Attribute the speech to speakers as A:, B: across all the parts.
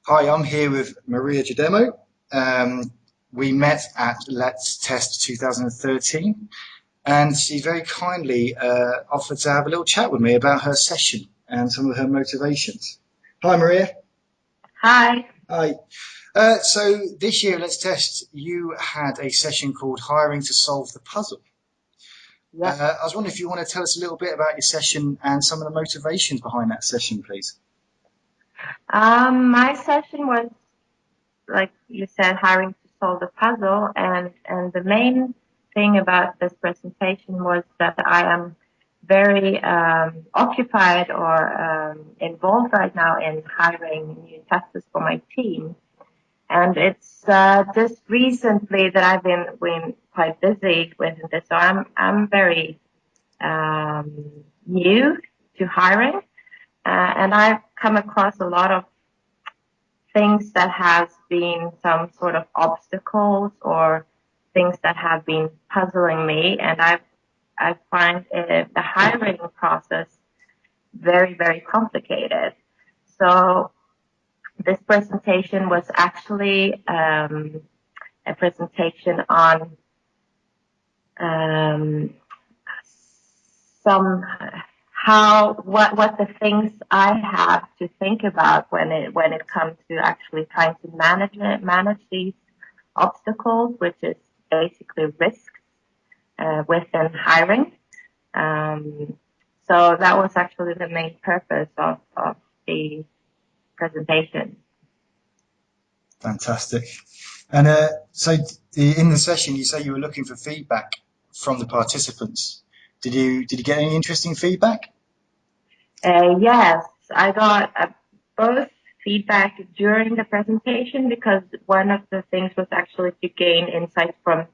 A: Hi, I'm here with Maria Kedemo. We met at Let's Test 2013, and she very kindly offered to have a little chat with me about her session and some of her motivations. Hi, Maria.
B: Hi.
A: Hi. So this year, Let's Test, you had a session called Hiring to Solve the Puzzle.
B: Yes.
A: I was wondering if you want to tell us a little bit about your session and some of the motivations behind that session, please.
B: My session was, like you said, hiring to solve the puzzle, and the main thing about this presentation was that I am very occupied or involved right now in hiring new testers for my team. And it's just recently that I've been quite busy with this, so I'm very new to hiring. And I've come across a lot of things that has been some sort of obstacles or things that have been puzzling me. And I find the hiring process very, very complicated. So this presentation was actually a presentation on um, some what the things I have to think about when it comes to actually trying to manage these obstacles, which is basically risks within hiring. Um, so that was actually the main purpose of the presentation.
A: Fantastic. And so in the session, you say you were looking for feedback from the participants. Did you get any interesting feedback?
B: Yes, I got both feedback during the presentation because one of the things was actually to gain insights from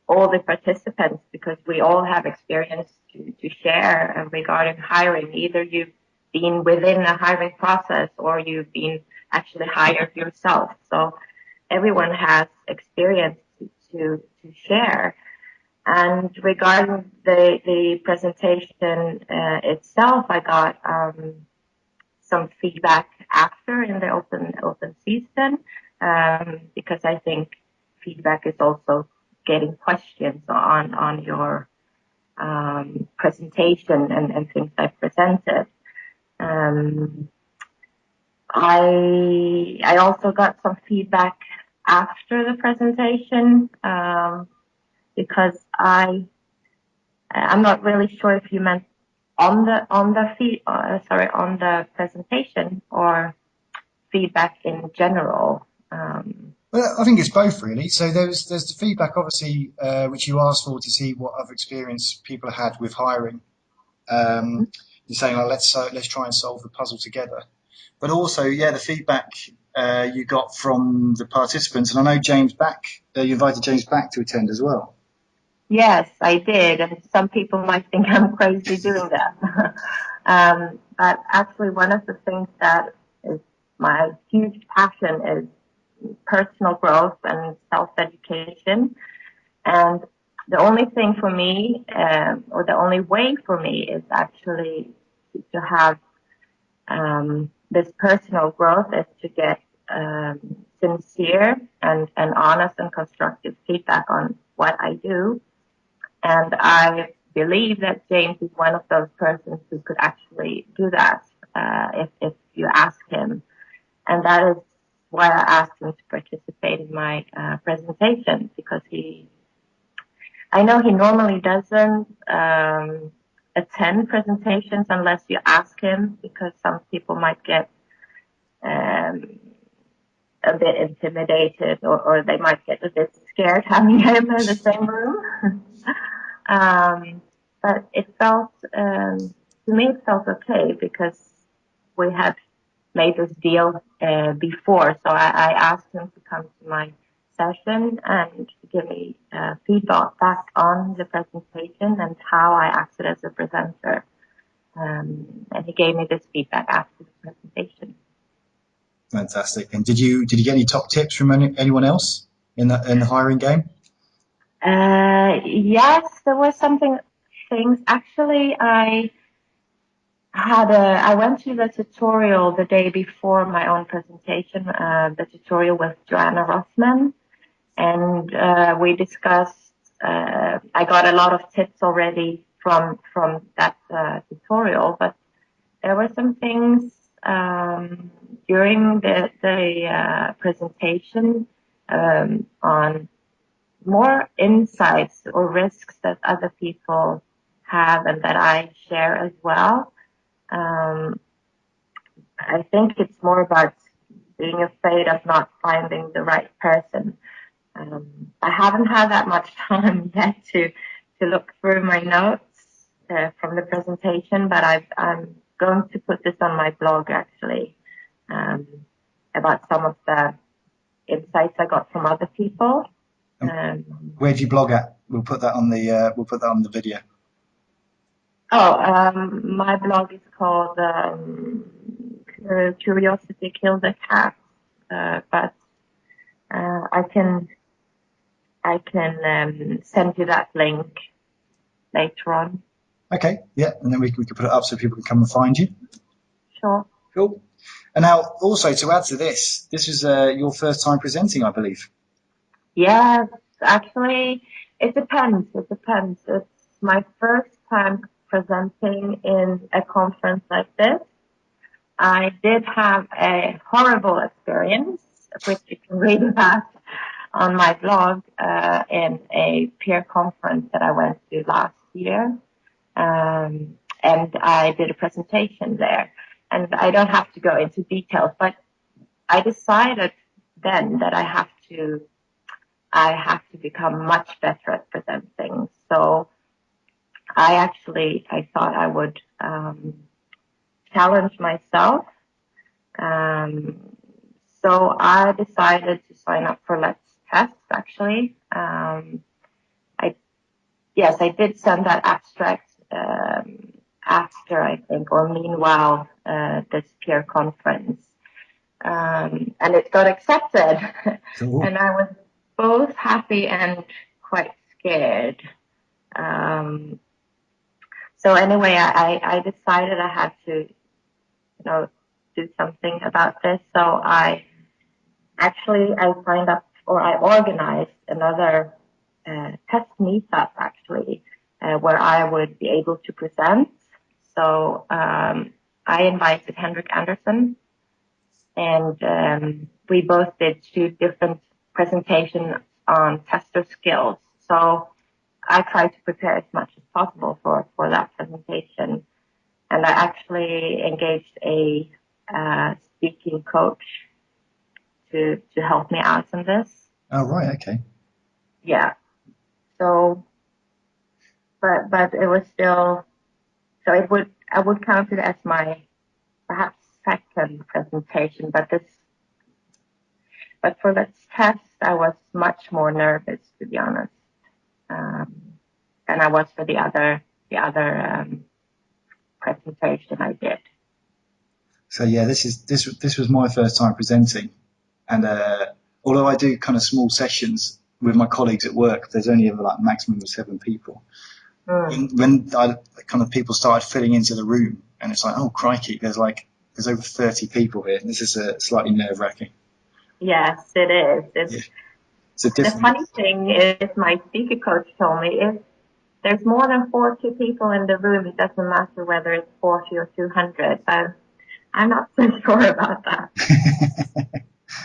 B: all the participants because we all have experience to share regarding hiring. Either you've been within a hiring process or you've been actually hired yourself. So everyone has experience to share. And regarding the presentation itself, I got some feedback after in the open season because I think feedback is also getting questions on your presentation and things I presented. Um, I also got some feedback after the presentation because I'm not really sure if you meant on the presentation or feedback in general.
A: Well, I think it's both really. So there's the feedback, obviously, which you asked for to see what other experience people had with hiring. You're saying, like, let's try and solve the puzzle together. But also, yeah, the feedback you got from the participants, and I know James back. You invited James back to attend as well.
B: Yes, I did, and some people might think I'm crazy doing that. But actually, one of the things that is my huge passion is personal growth and self-education. And the only thing for me, or the only way for me, is actually to have this personal growth is to get sincere and honest and constructive feedback on what I do. And I believe that James is one of those persons who could actually do that if you ask him. And that is why I asked him to participate in my presentation because I know he normally doesn't attend presentations unless you ask him because some people might get um, a bit intimidated or they might get a bit scared having him in the same room. um, but to me, it felt okay because we had made this deal before. So I asked him to come to my session and give me feedback back on the presentation and how I acted as a presenter. And he gave me this feedback after the presentation.
A: Fantastic. And did you get any top tips from anyone else in the hiring game?
B: Yes, there was things. Actually, I I went to the tutorial the day before my own presentation, the tutorial with Joanna Rossman, and we discussed, I got a lot of tips already from that tutorial, but there were some things during the presentation on more insights or risks that other people have and that I share as well. I think it's more about being afraid of not finding the right person. I haven't had that much time yet to look through my notes from the presentation, but I'm going to put this on my blog actually, about some of the insights I got from other people.
A: Where do you blog at? We'll put that on the video.
B: My blog is called Curiosity Killed the Cat, but I can send you that link later on.
A: Okay, yeah, and then we can put it up so people can come and find you.
B: Sure.
A: Cool. And now, also to add to this is your first time presenting, I believe.
B: Yes, actually, it depends. It's my first time presenting in a conference like this. I did have a horrible experience, which you can read about on my blog, in a peer conference that I went to last year. And I did a presentation there. And I don't have to go into details, but I decided then that I have to become much better at presenting. So I thought I would challenge myself. So I decided to sign up for Let's Test, actually. I did send that abstract after, I think, or meanwhile, this peer conference. And it got accepted.
A: Cool.
B: And I was both happy and quite scared. So anyway, I decided I had to, do something about this. So I signed up, or I organized another test meetup, actually, where I would be able to present. So I invited Henrik Anderson, and we both did 2 different presentations on tester skills. So I tried to prepare as much as possible for that presentation. And I actually engaged a speaking coach to help me out in this.
A: Oh, right, okay.
B: Yeah. So, but it was still, so I would count it as my perhaps second presentation, but for Let's Test, I was much more nervous, to be honest, than I was for the other presentation I did.
A: So yeah, this was my first time presenting, and although I do kind of small sessions with my colleagues at work, there's only ever like maximum of 7 people. When kind of people started filling into the room, and it's like, oh crikey, there's over 30 people here. This is slightly nerve-wracking.
B: Yes, it is. The funny thing is, my speaker coach told me, if there's more than 40 people in the room, it doesn't matter whether it's 40 or 200. I'm not so sure about that.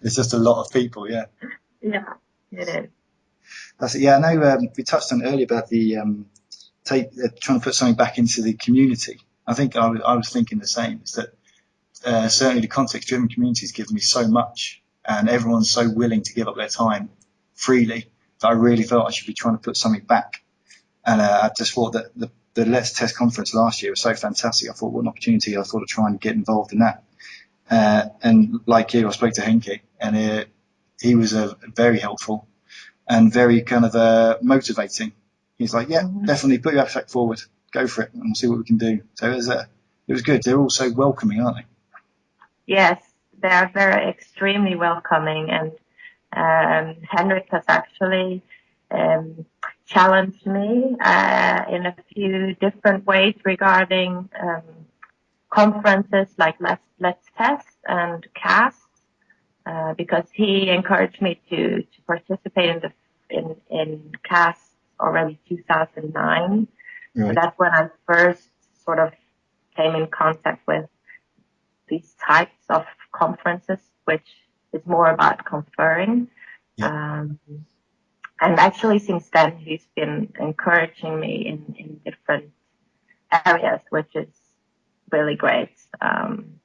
A: It's just a lot of people, yeah.
B: Yeah, it is.
A: That's it. Yeah, I know we touched on it earlier about the trying to put something back into the community. I think I was thinking the same. Is that certainly the context-driven communities give me so much, and everyone's so willing to give up their time freely that I really felt I should be trying to put something back. And I just thought that the Let's Test conference last year was so fantastic. I thought, what an opportunity. I thought of trying to get involved in that. And like you, I spoke to Henke, and he was very helpful and very kind of motivating. He's like, yeah, definitely put your abstract forward, go for it, and we'll see what we can do. So it was good. They're all so welcoming, aren't they?
B: Yes, they are very extremely welcoming, and Henrik has actually challenged me in a few different ways regarding conferences like Let's Test and Cast, because he encouraged me to participate in Cast already 2009.
A: Right.
B: So that's when I first sort of came in contact with these types of conferences, which is more about conferring.
A: Yeah.
B: And actually since then, he's been encouraging me in different areas, which is really great. I'm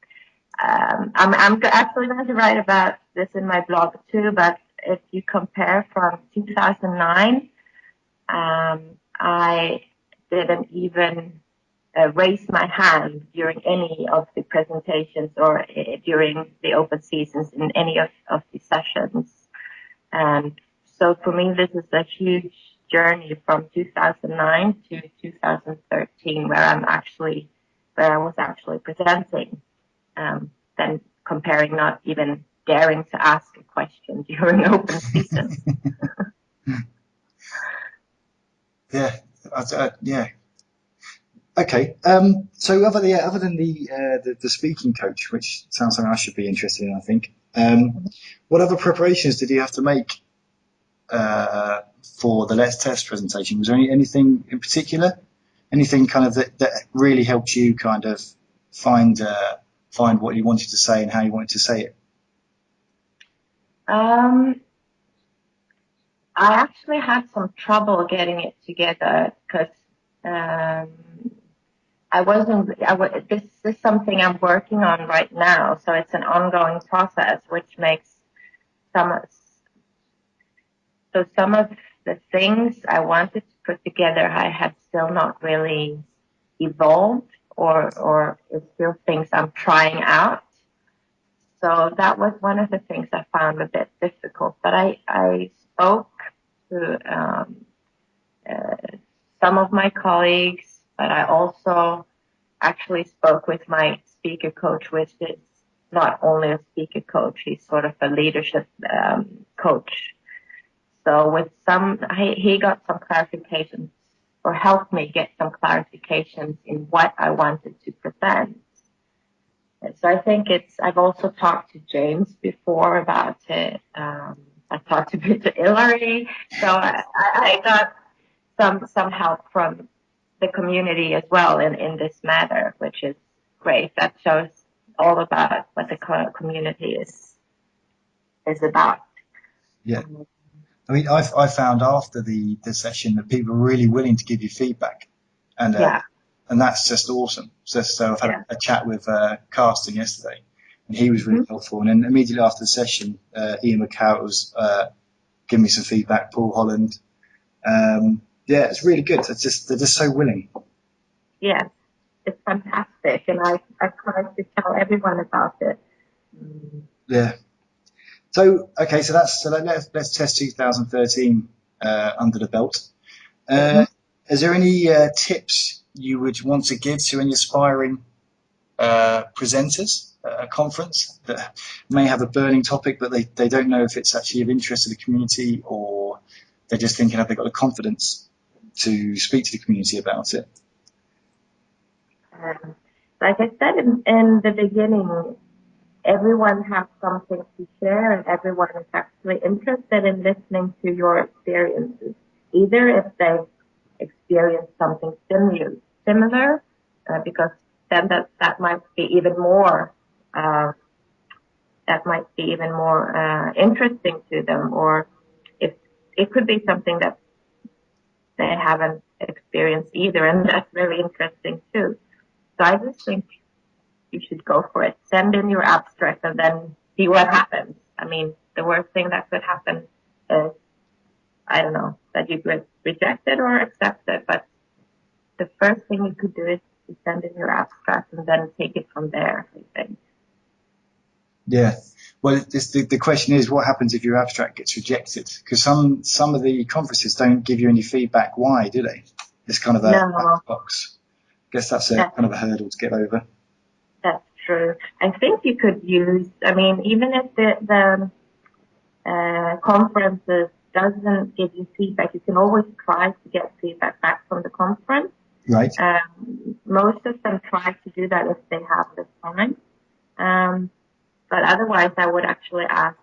B: actually going to write about this in my blog too, but if you compare from 2009, I didn't even raise my hand during any of the presentations or during the open seasons in any of the sessions. And so for me, this is a huge journey from 2009 to 2013, where I was actually presenting, then comparing not even daring to ask a question during open season.
A: Yeah. Yeah. Okay. So other than the speaking coach, which sounds something I should be interested in, I think. What other preparations did you have to make for the Let's Test presentation? Was there anything in particular? Anything kind of that really helped you kind of find what you wanted to say and how you wanted to say it?
B: I actually had some trouble getting it together because this is something I'm working on right now, so it's an ongoing process, which makes some of the things I wanted to put together, I have still not really evolved, or it's still things I'm trying out. So that was one of the things I found a bit difficult. But I spoke to some of my colleagues, but I also actually spoke with my speaker coach, which is not only a speaker coach, he's sort of a leadership coach. So with he got some clarifications, or helped me get some clarifications in what I wanted to present. So I think I've also talked to James before about it. I talked a bit to Hillary. So I got some help from the community as well in this matter, which is great. That shows all about what the community is about.
A: Yeah. I mean, I found after the session that people were really willing to give you feedback, and and that's just awesome. So I've had a chat with Carsten yesterday, and he was really helpful. And then immediately after the session, Ian McCow was giving me some feedback. Paul Holland, yeah, it's really good. They're just so willing.
B: Yeah, it's fantastic, and I try to tell everyone about it.
A: Yeah. So okay, so let's test 2013 under the belt. Is there any tips you would want to give to any aspiring presenters at a conference that may have a burning topic, but they don't know if it's actually of interest to the community, or they're just thinking have they got the confidence to speak to the community about it?
B: Like I said in the beginning, everyone has something to share, and everyone is actually interested in listening to your experiences, either if they've experienced something similar, because then that might be even more interesting to them, or if it could be something that they haven't experienced either, and that's very interesting too. So I just think you should go for it. Send in your abstract and then see what happens. I mean, the worst thing that could happen is, I don't know, that you get rejected or accepted. But the first thing you could do is to send in your abstract and then take it from there, I think.
A: Yeah. Well, the question is, what happens if your abstract gets rejected? Because some of the conferences don't give you any feedback. Why do they? It's kind of a black box. I guess that's kind of a hurdle to get over.
B: That's true. I think you could use, I mean, even if the conferences doesn't give you feedback, you can always try to get feedback back from the conference.
A: Right.
B: Most of them try to do that if they have the time. But otherwise, I would actually ask,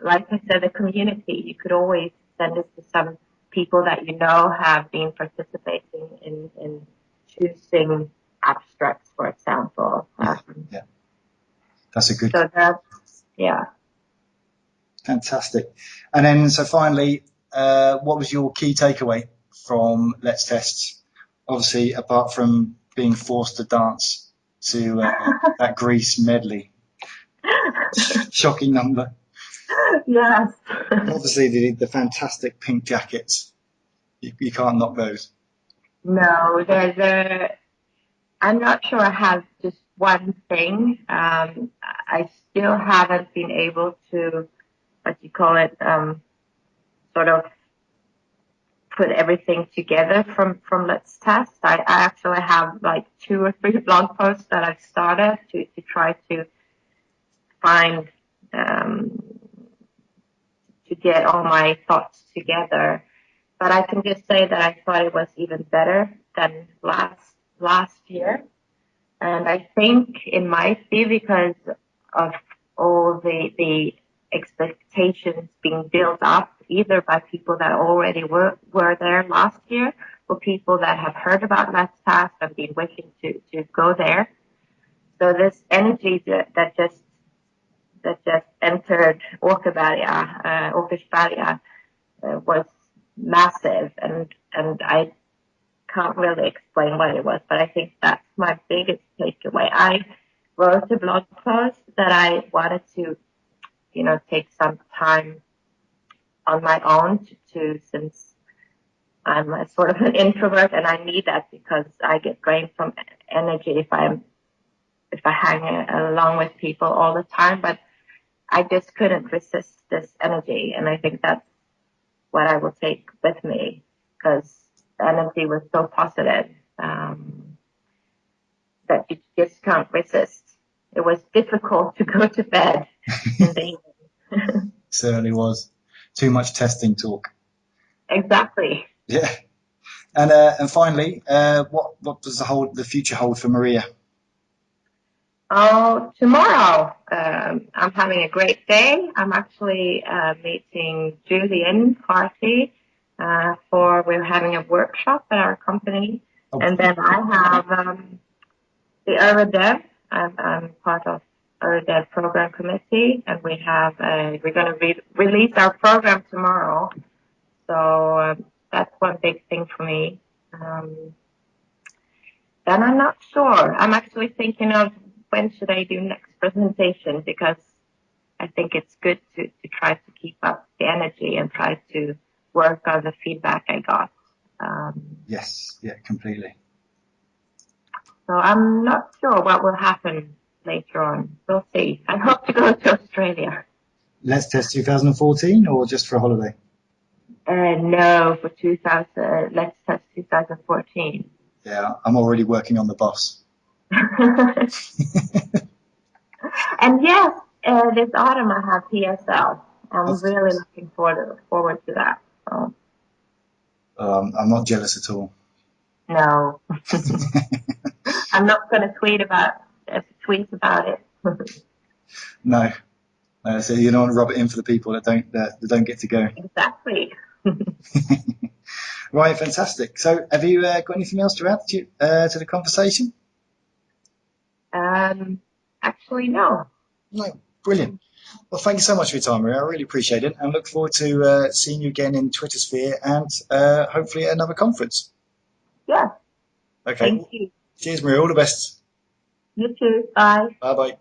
B: like I said, the community. You could always send it to some people that you know have been participating in choosing abstracts, for example.
A: Yeah. That's a good.
B: So that's, yeah.
A: Fantastic. And then, so finally, what was your key takeaway from Let's Test? Obviously, apart from being forced to dance to that Grease medley, shocking number.
B: Yes.
A: And obviously, the fantastic pink jackets. You can't knock those.
B: No, I'm not sure I have just one thing. I still haven't been able to, what you call it, sort of put everything together from Let's Test. I actually have like 2 or 3 blog posts that I've started to try to find, to get all my thoughts together. But I can just say that I thought it was even better than last year. And I think it might be because of all the expectations being built up, either by people that already were there last year or people that have heard about Let's Pass and been wishing to go there. So this energy that just entered Åkersberga was massive, and I can't really explain what it was, but I think that's my biggest takeaway. I wrote a blog post that I wanted to, take some time on my own since I'm a sort of an introvert, and I need that because I get drained from energy if I hang along with people all the time. But I just couldn't resist this energy, and I think that's what I will take with me, because the energy was so positive that you just can't resist. It was difficult to go to bed in the evening.
A: Certainly was. Too much testing talk.
B: Exactly.
A: Yeah. And finally, what does the future hold for Maria?
B: Oh, tomorrow, I'm having a great day. I'm actually meeting Julian Harty we're having a workshop at our company.
A: Oh,
B: And then I have the EuroDev. I'm part of EuroDev program committee, and we're going to release our program tomorrow. So that's one big thing for me. Then I'm not sure. I'm actually thinking of when should I do next presentation, because I think it's good to try to keep up the energy and try to work on the feedback I got.
A: yes, yeah, completely.
B: So I'm not sure what will happen later on. We'll see. I hope to go to Australia.
A: Let's Test 2014 or just for a holiday?
B: No, for Let's Test 2014.
A: Yeah, I'm already working on the bus.
B: And yes, this autumn I have PSL. I'm really looking forward to that. So.
A: I'm not jealous at all.
B: No. I'm not going to tweet about it.
A: No. So you don't want to rub it in for the people that don't get to go.
B: Exactly.
A: Right, fantastic. So have you got anything else to add to the conversation?
B: Actually, no.
A: No, brilliant. Well, thank you so much for your time, Maria. I really appreciate it, and look forward to seeing you again in Twitter Sphere and hopefully at another conference.
B: Yeah.
A: Okay.
B: Thank you.
A: Cheers, Maria. All the best.
B: You too. Bye.
A: Bye bye.